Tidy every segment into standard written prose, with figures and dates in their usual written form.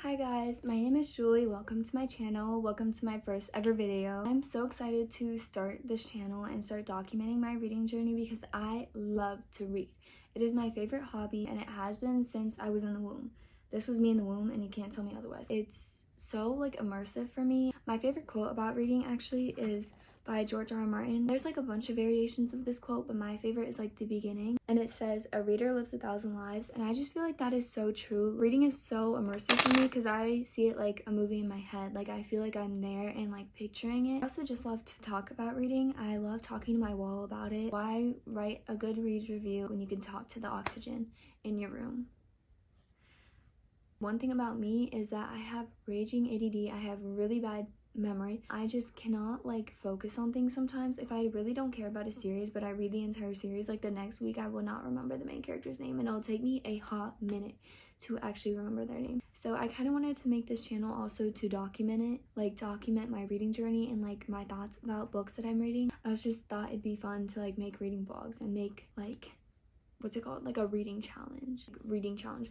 Hi guys, my name is Julie. Welcome to my channel. Welcome to my first ever video. I'm so excited to start this channel and start documenting my reading journey because I love to read. It is my favorite hobby and it has been since I was in the womb. This was me in the womb and you can't tell me otherwise. It's so immersive for me. My favorite quote about reading actually is by George R. R. Martin. There's a bunch of variations of this quote, but my favorite is the beginning, and it says, "A reader lives 1,000 lives," and I just feel that is so true. Reading is so immersive for me because I see it like a movie in my head. I feel like I'm there and picturing it. I also just love to talk about reading. I love talking to my wall about it. Why write a Goodreads review when you can talk to the oxygen in your room? One thing about me is that I have raging ADD. I have really bad memory. I just cannot focus on things sometimes. If I really don't care about a series but I read the entire series, the next week I will not remember the main character's name and it'll take me a hot minute to actually remember their name. So I kind of wanted to make this channel also to document it, document my reading journey and my thoughts about books that I'm reading. I just thought it'd be fun to make reading vlogs and make what's it called, a reading challenge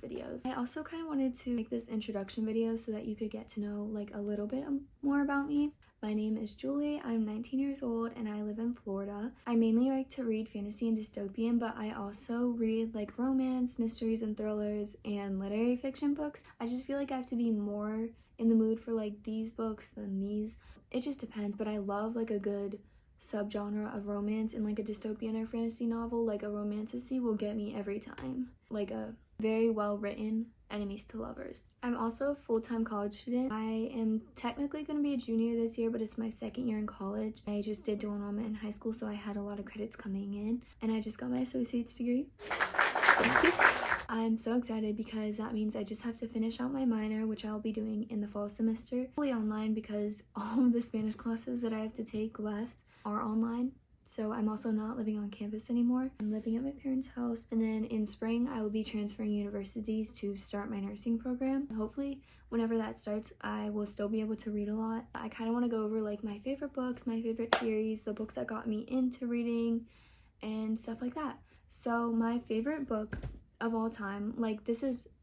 videos. I also kind of wanted to make this introduction video so that you could get to know a little bit more about me. My name is Julie. I'm 19 years old and I live in Florida. I mainly like to read fantasy and dystopian, but I also read romance, mysteries and thrillers, and literary fiction books. I just feel I have to be more in the mood for these books than these. It just depends, but I love a good subgenre of romance, and a dystopian or fantasy novel, a romantasy will get me every time. A very well written enemies to lovers. I'm also a full-time college student. I am technically going to be a junior this year, but it's my second year in college. I just did dual enrollment in high school, so I had a lot of credits coming in, and I just got my associate's degree. Thank you. I'm so excited because that means I just have to finish out my minor, which I'll be doing in the fall semester, fully online because all of the Spanish classes that I have to take left are online. So I'm also not living on campus anymore. I'm living at my parents' house, and then in spring I will be transferring universities to start my nursing program. Hopefully whenever that starts I will still be able to read a lot. I kind of want to go over my favorite books, my favorite series, the books that got me into reading and stuff like that. So my favorite book of all time,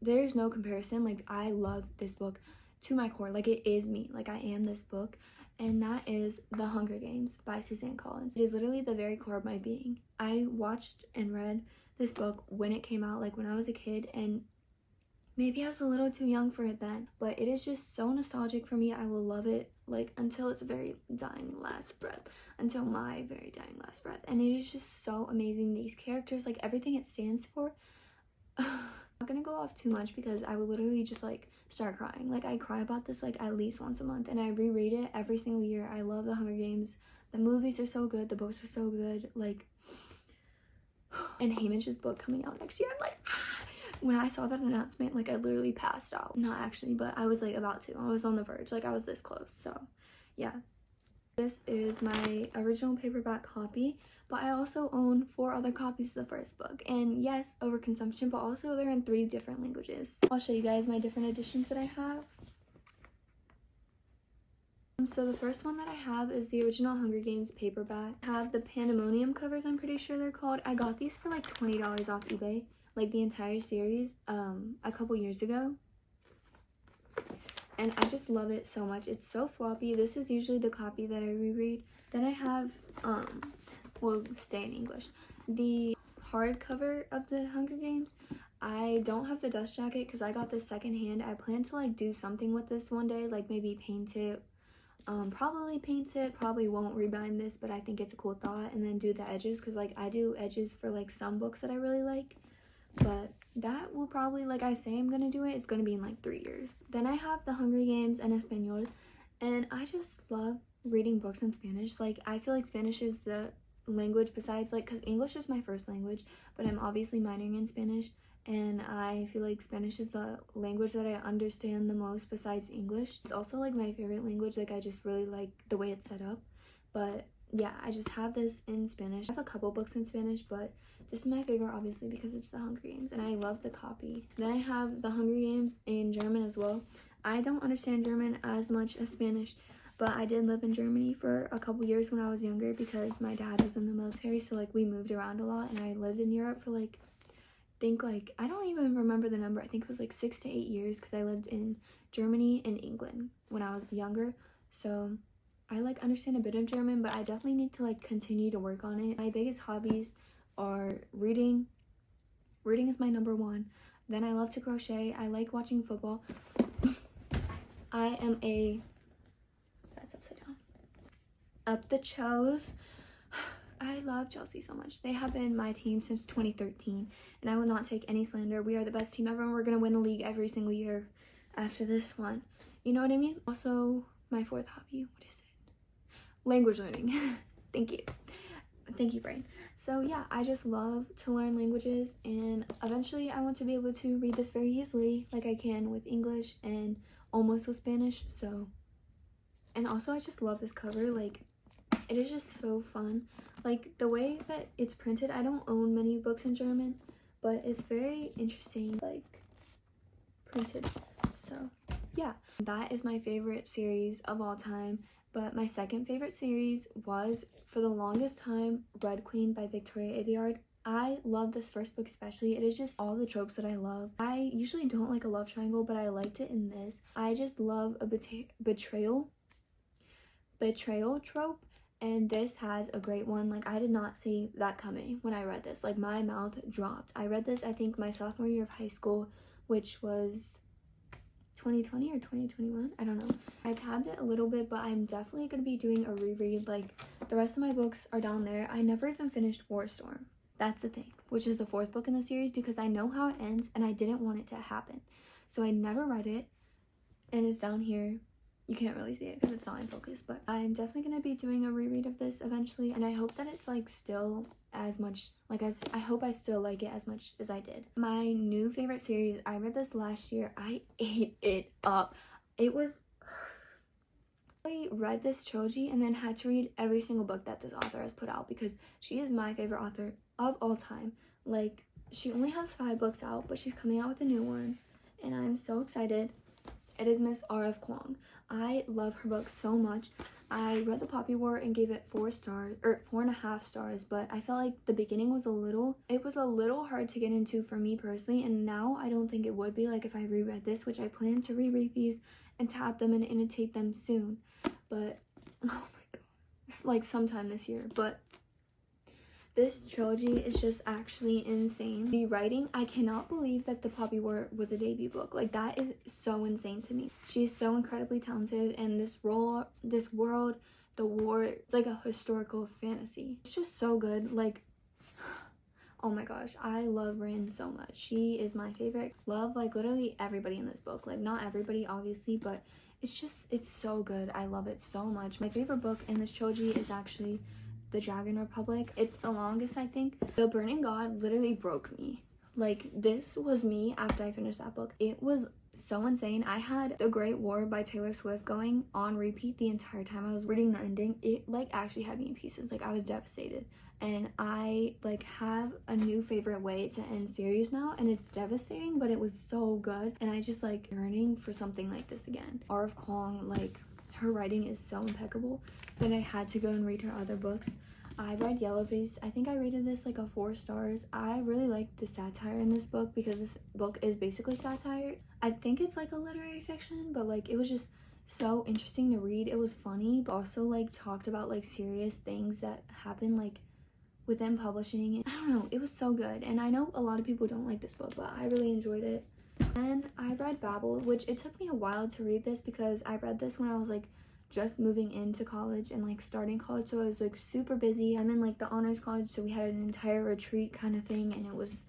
there's no comparison. I love this book to my core. It is me. I am this book. And that is The Hunger Games by Suzanne Collins. It is literally the very core of my being. I watched and read this book when it came out, when I was a kid, and maybe I was a little too young for it then, but it is just so nostalgic for me. I will love it until its very dying last breath, until my very dying last breath. And it is just so amazing. These characters, everything it stands for. I'm not gonna go off too much because I would literally just start crying. I cry about this at least once a month, and I reread it every single year. I love The Hunger Games. The movies are so good, the books are so good. And Haymitch's book coming out next year, I'm when I saw that announcement, I literally passed out. Not actually, but I was about to. I was on the verge. I was this close. So yeah, this is my original paperback copy, but I also own 4 other copies of the first book. And yes, overconsumption, but also they're in 3 different languages. I'll show you guys my different editions that I have. So the first one that I have is the original Hunger Games paperback. I have the Pandemonium covers, I'm pretty sure they're called. I got these for $20 off eBay, the entire series, a couple years ago. And I just love it so much. It's so floppy. This is usually the copy that I reread. Then I have, we'll stay in English, the hardcover of the Hunger Games. I don't have the dust jacket because I got this secondhand. I plan to do something with this one day, maybe paint it. Probably paint it, probably won't rebind this, but I think it's a cool thought. And then do the edges because I do edges for some books that I really like. But that will probably, I say I'm gonna do it, it's gonna be in 3 years. Then I have The Hunger Games en Español, and I just love reading books in Spanish. I feel Spanish is the language besides, because English is my first language, but I'm obviously minoring in Spanish, and I feel Spanish is the language that I understand the most besides English. It's also my favorite language. I just really like the way it's set up. But yeah, I just have this in Spanish. I have a couple books in Spanish, but this is my favorite obviously because it's The Hunger Games and I love the copy. Then I have The Hunger Games in German as well. I don't understand German as much as Spanish, but I did live in Germany for a couple years when I was younger because my dad was in the military, so we moved around a lot, and I lived in Europe for think like, I don't even remember the number. I think it was like 6 to 8 years because I lived in Germany and England when I was younger. So I like understand a bit of German, but I definitely need to like continue to work on it. My biggest hobbies are reading. Reading is my number one. Then I love to crochet. I like watching football. I am a, that's upside down. Up the Chels. I love Chelsea so much. They have been my team since 2013, and I will not take any slander. We are the best team ever, and we're gonna win the league every single year after this one. You know what I mean? Also, my fourth hobby, what is it? Language learning. Thank you, brain. So yeah, I just love to learn languages, and eventually I want to be able to read this very easily like I can with English and almost with Spanish. So, and also I just love this cover. Like, it is just so fun. Like, the way that it's printed, I don't own many books in German, but it's very interesting, like, printed. So yeah, that is my favorite series of all time. But my second favorite series was, for the longest time, Red Queen by Victoria Aveyard. I love this first book especially. It is just all the tropes that I love. I usually don't like a love triangle, but I liked it in this. I just love a betrayal trope, and this has a great one. Like, I did not see that coming when I read this. Like, my mouth dropped. I read this, I think, my sophomore year of high school, which was 2020 or 2021, I don't know. I tabbed it a little bit, but I'm definitely going to be doing a reread. Like, the rest of my books are down there. I never even finished War Storm. That's the thing, which is the fourth book in the series, because I know how it ends and I didn't want it to happen. So I never read it, and it's down here. You can't really see it because it's not in focus, but I'm definitely going to be doing a reread of this eventually, and I hope that it's like still as much, like, as I hope I still like it as much as I did. My new favorite series, I read this last year. I ate it up. It was, I read this trilogy and then had to read every single book that this author has put out, because she is my favorite author of all time. Like, she only has 5 books out, but she's coming out with a new one, and I'm so excited. It is Miss R.F. Kuang. I love her book so much. I read The Poppy War and gave it 4 stars, or 4.5 stars, but I felt like the beginning was a little hard to get into for me personally, and now I don't think it would be, like, if I reread this, which I plan to reread these and tab them and annotate them soon. But, oh my god, it's like sometime this year. But this trilogy is just actually insane. The writing, I cannot believe that The Poppy War was a debut book. Like, that is so insane to me. She is so incredibly talented, and this world, the war, it's like a historical fantasy. It's just so good. Like, oh my gosh, I love Rin so much. She is my favorite. Love, like, literally everybody in this book. Like, not everybody, obviously, but it's so good. I love it so much. My favorite book in this trilogy is actually The Dragon Republic. It's the longest, I think. The Burning God literally broke me. Like, this was me after I finished that book. It was so insane. I had The Great War by Taylor Swift going on repeat the entire time I was reading the ending. It, like, actually had me in pieces. Like, I was devastated. And I, like, have a new favorite way to end series now, and it's devastating, but it was so good. And I just, like, yearning for something like this again. R.F. Kuang, like, her writing is so impeccable that I had to go and read her other books. I read Yellowface. I think I rated this like a 4 stars. I really liked the satire in this book, because this book is basically satire. I think it's like a literary fiction, but like, it was just so interesting to read. It was funny, but also like talked about like serious things that happen like within publishing. I don't know, it was so good. And I know a lot of people don't like this book, but I really enjoyed it. And I read Babel, which it took me a while to read this, because I read this when I was like just moving into college and like starting college, so I was like super busy. I'm in like the honors college, so we had an entire retreat kind of thing, and it was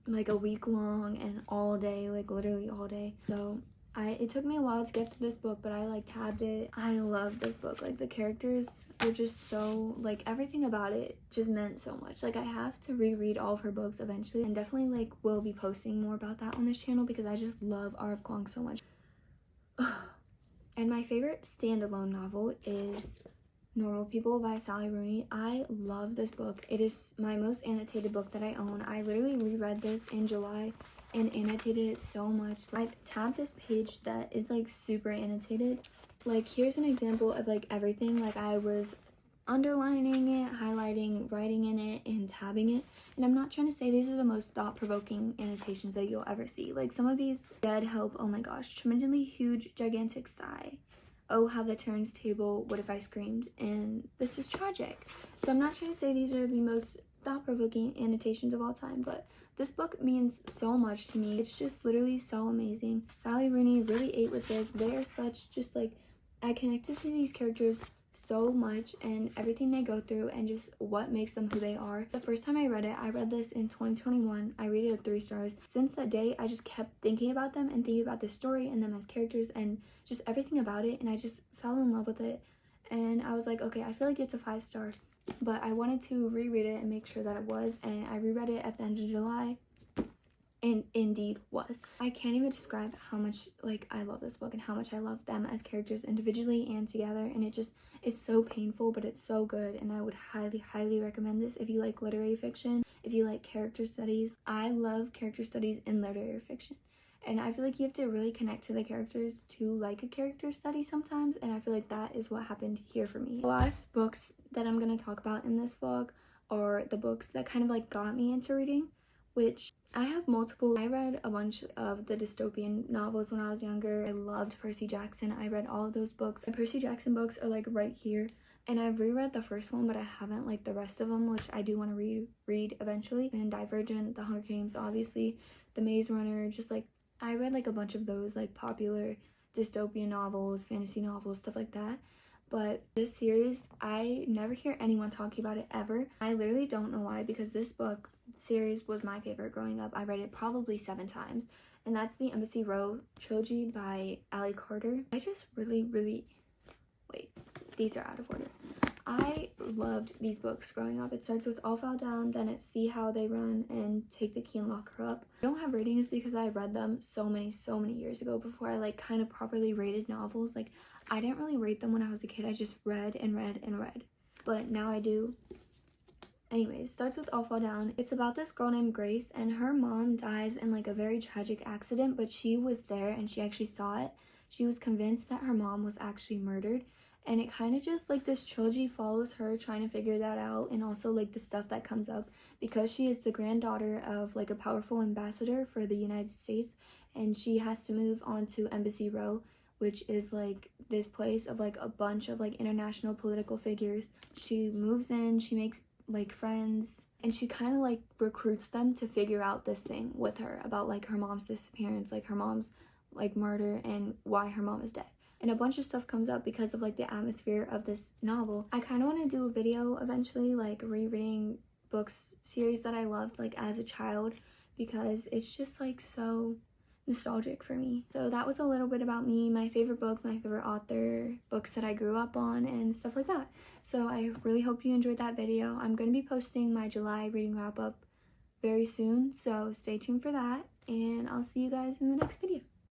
like a week long and all day, like literally all day. So it took me a while to get to this book, but I like tabbed it. I love this book. Like, the characters were just so, like, everything about it just meant so much. Like, I have to reread all of her books eventually, and definitely like will be posting more about that on this channel, because I just love R.F. Kuang so much. And my favorite standalone novel is Normal People by Sally Rooney. I love this book. It is my most annotated book that I own. I literally reread this in July and annotated it so much. I've tabbed this page that is like super annotated. Like, here's an example of like everything. Like, I was underlining it, highlighting, writing in it, and tabbing it. And I'm not trying to say these are the most thought-provoking annotations that you'll ever see. Like some of these, dead help, oh my gosh, tremendously huge, gigantic sigh. Oh, how the turns table, what if I screamed? And this is tragic. So I'm not trying to say these are the most thought-provoking annotations of all time, but this book means so much to me. It's just literally so amazing. Sally Rooney really ate with this. They are such just like, I connected to these characters so much and everything they go through and just what makes them who they are. The first time I read this in 2021. I rated it 3 stars. Since that day, I just kept thinking about them and thinking about the story and them as characters and just everything about it, and I just fell in love with it. And I was like, okay, I feel like it's a 5-star, but I wanted to reread it and make sure that it was, and I reread it at the end of July, and indeed was. I can't even describe how much like I love this book and how much I love them as characters individually and together, and it's so painful, but it's so good, and I would highly recommend this if you like literary fiction, if you like character studies. I love character studies in literary fiction, and I feel like you have to really connect to the characters to like a character study sometimes, and I feel like that is what happened here for me. The last books that I'm going to talk about in this vlog are the books that kind of like got me into reading, which I have multiple. I read a bunch of the dystopian novels when I was younger. I loved Percy Jackson. I read all of those books. The Percy Jackson books are like right here, and I've reread the first one, but I haven't like the rest of them, which I do want to read eventually. And Divergent, The Hunger Games, obviously, The Maze Runner, just like I read like a bunch of those like popular dystopian novels, fantasy novels, stuff like that. But this series, I never hear anyone talking about it ever. I literally don't know why, because this book series was my favorite growing up. I read it probably 7 times, and that's the Embassy Row trilogy by Ali Carter. I just really wait, these are out of order. I loved these books growing up. It starts with All Fall Down, then it's See How They Run, and Take the Key and Lock Her Up. I don't have ratings because I read them so many years ago before I like kind of properly rated novels. Like I didn't really rate them when I was a kid. I just read and read and read, but now I do. Anyways, starts with All Fall Down. It's about this girl named Grace, and her mom dies in like a very tragic accident, but she was there and she actually saw it. She was convinced that her mom was actually murdered, and it kind of just like this trilogy follows her trying to figure that out, and also like the stuff that comes up because she is the granddaughter of like a powerful ambassador for the United States, and she has to move on to Embassy Row, which is like this place of like a bunch of like international political figures. She moves in, she makes like friends, and she kind of like recruits them to figure out this thing with her about like her mom's disappearance, like her mom's like murder, and why her mom is dead. And a bunch of stuff comes up because of like the atmosphere of this novel. I kind of want to do a video eventually, like rereading books series that I loved like as a child, because it's just like so nostalgic for me. So that was a little bit about me, my favorite books, my favorite author, books that I grew up on, and stuff like that. So I really hope you enjoyed that video. I'm going to be posting my July reading wrap up very soon, so stay tuned for that, and I'll see you guys in the next video.